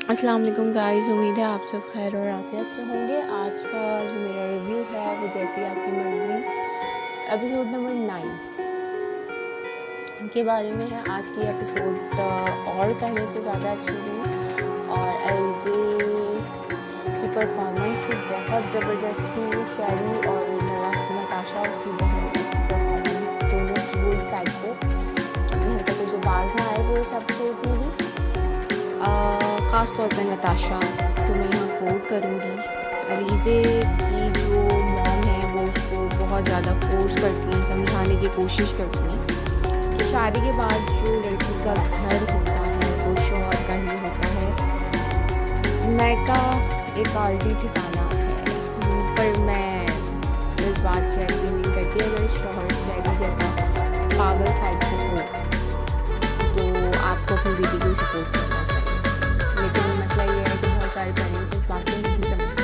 अस्सलाम वालेकुम गाइस, उम्मीद है आप सब खैर और आफियत से होंगे। आज का जो मेरा रिव्यू है वो जैसी आपकी मर्ज़ी एपिसोड नंबर 9 के बारे में है। आज की एपिसोड और पहले से ज़्यादा अच्छी हुई और एल्जे की परफॉर्मेंस भी बहुत ज़बरदस्त थी। शैरी और नताशा उसकी बहन, उसकी परफॉर्मेंस दोनों की वही साइको अपनी हरकतों से बाज ना आए वो इस एपिसोड में भी। ख़ास तौर पर नताशा को मैं यहाँ कोट करूँगी। अलीज़े की जो मॉम है वो उसको बहुत ज़्यादा फोर्स करती हैं, समझाने की कोशिश करती हैं कि शादी के बाद जो लड़की का घर होता है वो शौहर का ही होता है। मायका एक आर्जी ठिकाना है, पर मैं इस बात से एग्री नहीं करती। अगर शौहर शैली जैसा पागल साइको हो तो आपको अपनी बेटी को सपोर्ट करना चाहिए। लेकिन मसला ये है कि बहुत सारे पेरेंट्स इस बात को नहीं समझते।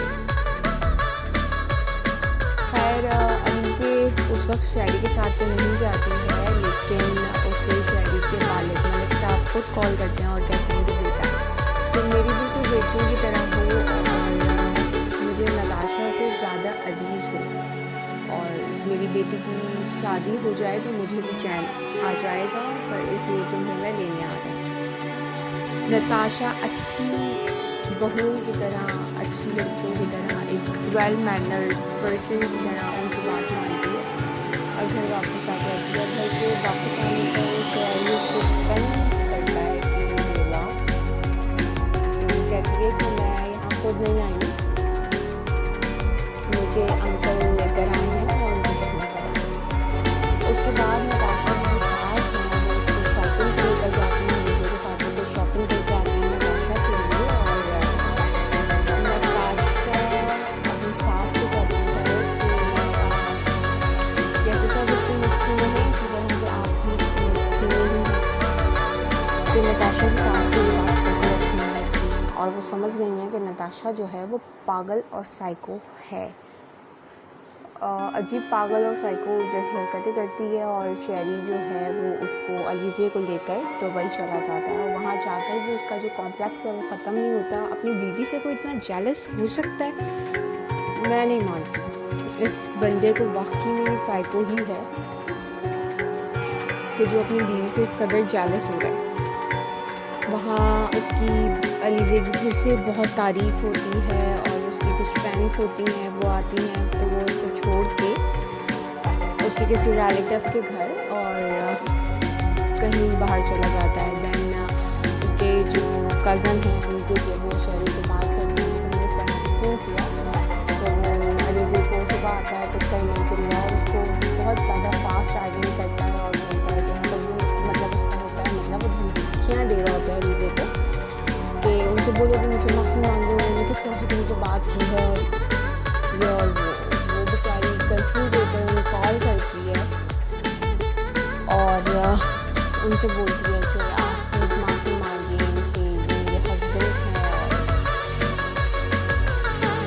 खैर अलीज़े उस वक्त शैरी के साथ तो नहीं जाती है, लेकिन उसे शैरी के वालिद मलिक साहब खुद कॉल करते हैं और कहते हैं कि बेटा तुम मेरी बिल्कुल बेटियों की तरह हो और मुझे नताशा से ज़्यादा अजीज़ हो, और मेरी बेटी की शादी हो जाए तो मुझे भी चैन आ जाएगा, पर इसलिए तुम्हें मैं लेने आ रहा हूँ। नताशा अच्छी बहू की तरह, अच्छी लड़कियों की तरह, एक वेल मैनर्ड पर्सन की तरह उनकी बात मानती है और घर वापस आ जाती है। घर से वापस आने पर शैरी को कन्विंस करता है कि ये वाह, कहती है कि मैं यहाँ खुद नहीं आई हूँ, मुझे अंकल लेकर आए हैं और मुझे कहने कर आए हैं। उसके बाद नताशा की जो सास है वो उसको शॉपिंग पे लेकर जाती है, अलीज़े के साथ वो शॉपिंग करके आते हैं नताशा के लिए। और नताशा अपनी सास से कहती है कि जैसे सब उसकी मुट्ठी में है इसी तरह से आप भी उसकी मुट्ठी में ही हैं। तो नताशा की सास को ये बात बिल्कुल अच्छी नहीं लगती और वो समझ गई हैं कि नताशा जो है वो पागल और साइको है। अजीब पागल और साइको जैसी हरकतें करती है और शैरी जो है वो उसको अलीज़े को लेकर दुबई चला जाता है। वहाँ जाकर भी उसका जो कॉम्प्लेक्स है वो ख़त्म नहीं होता। अपनी बीवी से कोई इतना जेलस हो सकता है? मैं नहीं मानती। इस बंदे को वाकई में साइको ही है कि जो अपनी बीवी से इस कदर जेलस हो रहा है। वहाँ उसकी अलीज़े की फिर से बहुत तारीफ़ होती है और उसकी कुछ फ्रेंड्स होती हैं, वो आती हैं तो वो उसको छोड़ के उसके किसी रिलेटिव के घर और कहीं बाहर चला जाता है। दैन उसके जो कज़न हैं अलीज़े के वो शैरी से बात करते हैं कि तुमने इस तरह से क्यों किया, तो वो अलीज़े को सुबह आता है पिक करने के लिए और उसको बहुत ज़्यादा फास्ट ड्राइविंग करता है और बोलता है कि मतलब उसका होता है मतलब वो धमकियाँ दे रहा होता है अलीज़े को कि उनसे बोलो कि मुझे माफ़ी मांगो, उन्होंने किस तरह से उनको बात की है। और वो बेचारी कंफ्यूज होकर उन्हें कॉल करती है और उनसे बोलती है कि आप प्लीज़ माफ़ी मांगिए इनसे, ये मेरे हस्बैंड हैं। और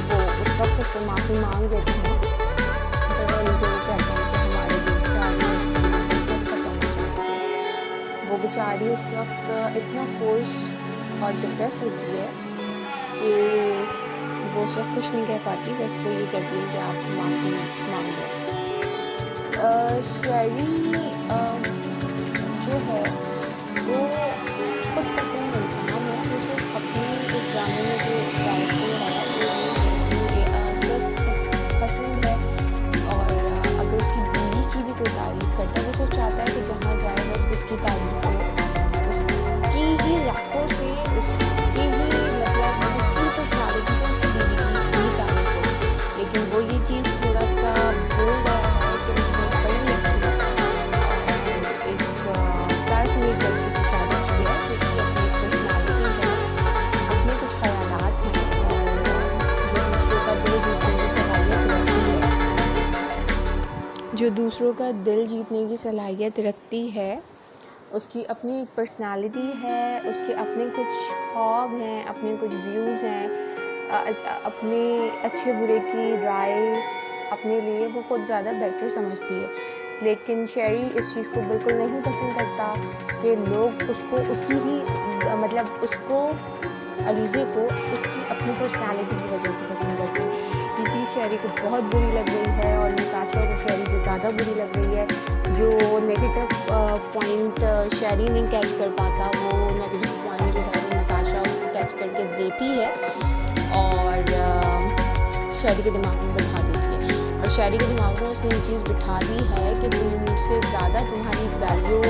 वो उस वक्त उससे माफ़ी मांग लेते हैं तो वो अलीज़े को कहते हैं कि हमारे बीच सारे रिश्ते सब खत्म हो जाएंगे। वो बेचारी उस वक्त इतना फोर्स और डिप्रेस होती है कि वो उस वक्त कुछ नहीं कह पाती, बस वो ये कहती है कि आप माफ़ी मांगो। शैरी जो है वो खुद पसंद इंसान है, वो सिर्फ अपने एक ड्रामे में जो कैरेक्टर है वो सिर्फ पसंद है। और अगर उसकी बीवी की भी कोई तारीफ़ करता है वो सिर्फ चाहता है कि जहाँ जाए बस उसकी तारीफ़ हो, उसकी ही रातों से उसकी ही मतलब उसकी पर्सनालिटी से उसकी बीवी की ही तारीफ़ हो। लेकिन वो ये चीज़ थोड़ा सा भूल गया है कि उसने पढ़ी लिखी और एक सेल्फ मेड लड़की से शादी की है जिसकी अपनी एक पर्सनालिटी है, अपने कुछ ख़यालात हैं जो दूसरों का दिल जीतने की सलाहियत रखती है। उसकी अपनी एक पर्सनालिटी है, उसके अपने कुछ ख्वाब हैं, अपने कुछ व्यूज़ हैं, अपने अच्छे बुरे की राय अपने लिए वो खुद ज़्यादा बेटर समझती है। लेकिन शैरी इस चीज़ को बिल्कुल नहीं पसंद करता कि लोग उसको उसकी ही मतलब उसको अलीज़े को उसकी अपनी पर्सनालिटी की वजह से पसंद करते हैं। ये चीज़ शहरी को बहुत बुरी लग रही है और नताशा को शहरी से ज़्यादा बुरी लग रही है। जो नेगेटिव पॉइंट शहरी नहीं कैच कर पाता, वो नेगेटिव पॉइंट जो है वो नताशा उसको कैच करके देती है और शहरी के दिमाग में बिठा देती है। और शहरी के दिमाग में उसने ये चीज़ बिठा दी है कि तुमसे ज़्यादा तुम्हारी वैल्यू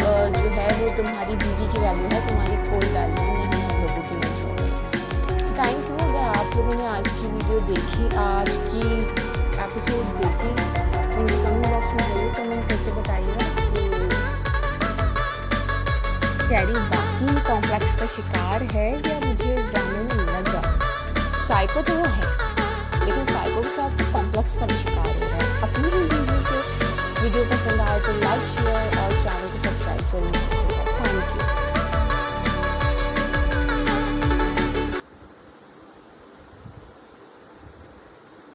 जो है वो तुम्हारी बीवी की वैल्यू है, तुम्हारी कोई वैल्यू नहीं है लोगों की नज़रों में। Thank you. अगर आप लोगों ने आज की वीडियो देखी, आज की एपिसोड देखी, मुझे कमेंट बॉक्स में ज़रूर कमेंट करके बताइएगा कि शहरी वाकई कॉम्प्लेक्स का शिकार है या मुझे इस ड्रामे में लग रहा। साइको तो वो है, लेकिन साइको के साथ कॉम्प्लेक्स का भी शिकार हो रहा है। अपनी ही वीडियो से वीडियो पसंद आए तो लाइक, शेयर और चैनल को सब्सक्राइब जरूर कीजिएगा। Thank you.